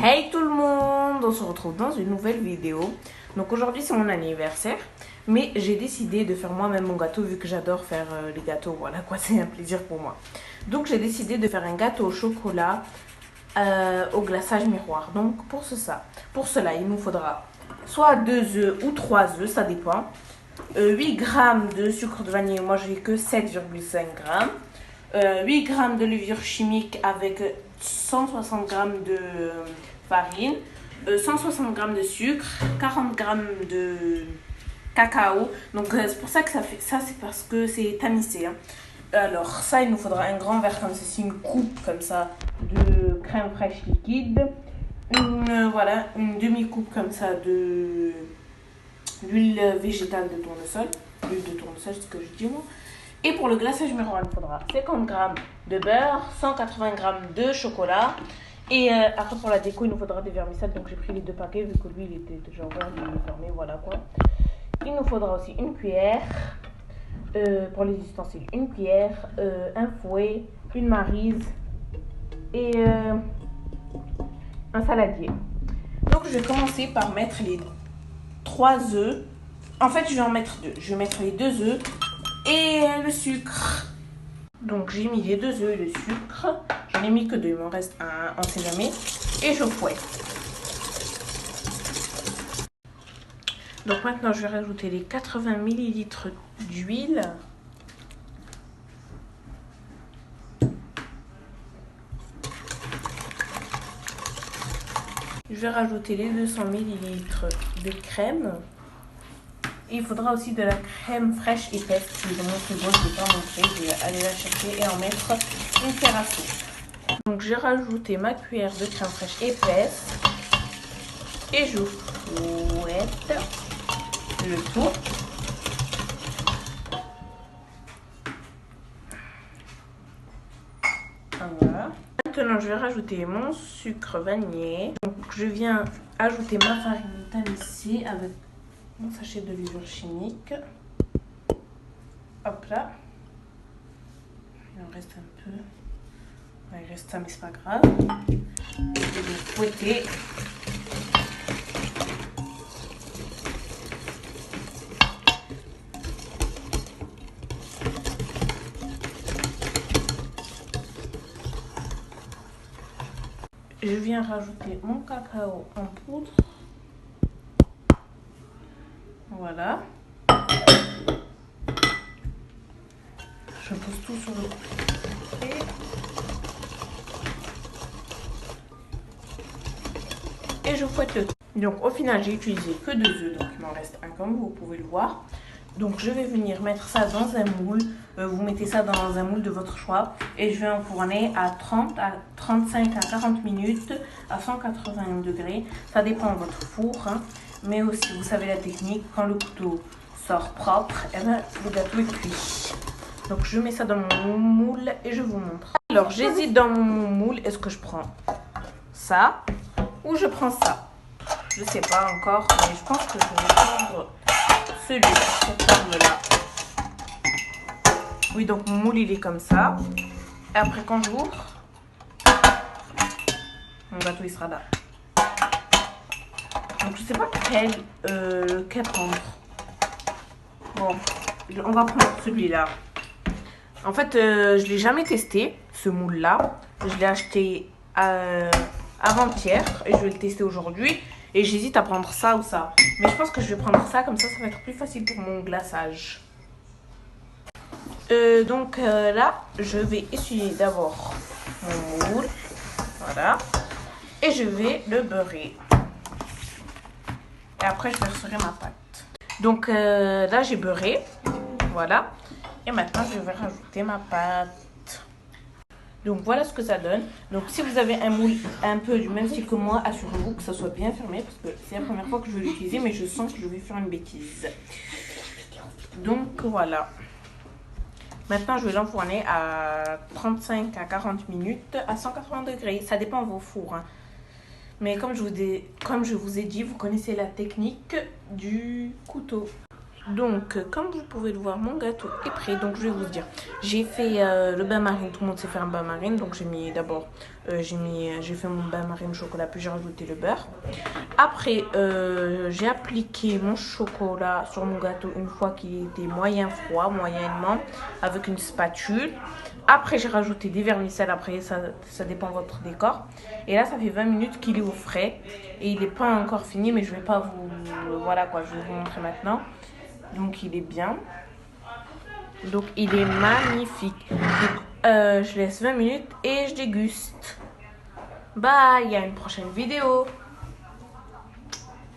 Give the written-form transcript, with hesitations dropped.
Hey tout le monde, on se retrouve dans une nouvelle vidéo. Donc aujourd'hui c'est mon anniversaire, mais j'ai décidé de faire moi-même mon gâteau vu que j'adore faire les gâteaux. Voilà quoi, c'est un plaisir pour moi. Donc j'ai décidé de faire un gâteau au chocolat au glaçage miroir. Donc pour cela il nous faudra soit 2 œufs ou 3 œufs, ça dépend. 8 g de sucre de vanille, moi j'ai que 7,5 g. 8 g de levure chimique avec 160 g de farine, 160 g de sucre, 40 g de cacao. Donc c'est pour ça que ça fait ça, c'est parce que c'est tamisé. Hein. Alors ça, il nous faudra un grand verre comme ceci, une coupe comme ça de crème fraîche liquide, voilà, une demi-coupe comme ça de l'huile végétale de tournesol, l'huile de tournesol, c'est ce que je dis moi. Et pour le glaçage miroir, il faudra 50 g de beurre, 180 g de chocolat. Et après pour la déco, il nous faudra des vermicelles. Donc j'ai pris les 2 paquets vu que lui il était déjà ouvert, il est fermé, voilà quoi. Il nous faudra aussi une cuillère pour les ustensiles, une cuillère, un fouet, une maryse et un saladier. Donc je vais commencer par mettre les 3 œufs. En fait je vais en mettre 2. Je vais mettre les 2 œufs et le sucre. Donc j'ai mis les 2 œufs et le sucre. J'en ai mis que 2, il m'en reste un, on sait jamais. Et je fouette. Donc maintenant je vais rajouter les 80 ml d'huile. Je vais rajouter les 200 ml de crème. Et il faudra aussi de la crème fraîche épaisse. Si dans mon frigo, je ne vais pas montrer. Je vais aller la chercher et en mettre une cuillère à soupe. Donc j'ai rajouté ma cuillère de crème fraîche épaisse. Et je fouette le tout. Voilà. Maintenant je vais rajouter mon sucre vanillé. Donc je viens ajouter ma farine tamisée avec mon sachet de levure chimique. Hop là. Il en reste un peu. Ouais, il reste ça, mais c'est pas grave. Je vais fouetter. Je viens rajouter mon cacao en poudre. Voilà. Je pose tout sur le côté. Et je fouette le tout. Donc au final, j'ai utilisé que 2 œufs. Donc il m'en reste un comme vous pouvez le voir. Donc je vais venir mettre ça dans un moule. Vous mettez ça dans un moule de votre choix. Et je vais enfourner à 30 à 35 à 40 minutes à 180 degrés. Ça dépend de votre four. Hein. Mais aussi, vous savez la technique, quand le couteau sort propre, eh ben, le gâteau est cuit. Donc je mets ça dans mon moule et je vous montre. Alors j'hésite dans mon moule, est-ce que je prends ça ou je prends ça? Je sais pas encore, mais je pense que je vais prendre celui-là, cette forme-là. Oui, donc mon moule il est comme ça. Et après quand j'ouvre, mon gâteau il sera là. Donc je sais pas lequel prendre. Bon, on va prendre celui-là. En fait, je l'ai jamais testé, ce moule-là. Je l'ai acheté avant-hier et je vais le tester aujourd'hui. Et j'hésite à prendre ça ou ça. Mais je pense que je vais prendre ça, comme ça va être plus facile pour mon glaçage. Donc là, je vais essuyer d'abord mon moule. Voilà. Et je vais le beurrer. Et après, je verserai ma pâte. Donc là, j'ai beurré. Voilà. Et maintenant, je vais rajouter ma pâte. Donc voilà ce que ça donne. Donc si vous avez un moule un peu du même style que moi, assurez-vous que ça soit bien fermé. Parce que c'est la première fois que je vais l'utiliser, mais je sens que je vais faire une bêtise. Donc voilà. Maintenant, je vais l'enfourner à 35 à 40 minutes à 180 degrés. Ça dépend de vos fours. Hein. Mais comme je vous ai dit, vous connaissez la technique du couteau. Donc, comme vous pouvez le voir, mon gâteau est prêt. Donc, je vais vous dire, j'ai fait le bain-marine. Tout le monde sait faire un bain-marine. Donc, j'ai mis d'abord, j'ai fait mon bain-marine au chocolat, puis j'ai rajouté le beurre. Après, j'ai appliqué mon chocolat sur mon gâteau une fois qu'il était moyen froid, moyennement, avec une spatule. Après, j'ai rajouté des vermicelles. Après, ça dépend de votre décor. Et là, ça fait 20 minutes qu'il est au frais. Et il n'est pas encore fini, mais je vais pas vous... Voilà quoi, je vais vous montrer maintenant. Donc, il est bien. Donc, il est magnifique. Donc, je laisse 20 minutes et je déguste. Bye, à une prochaine vidéo.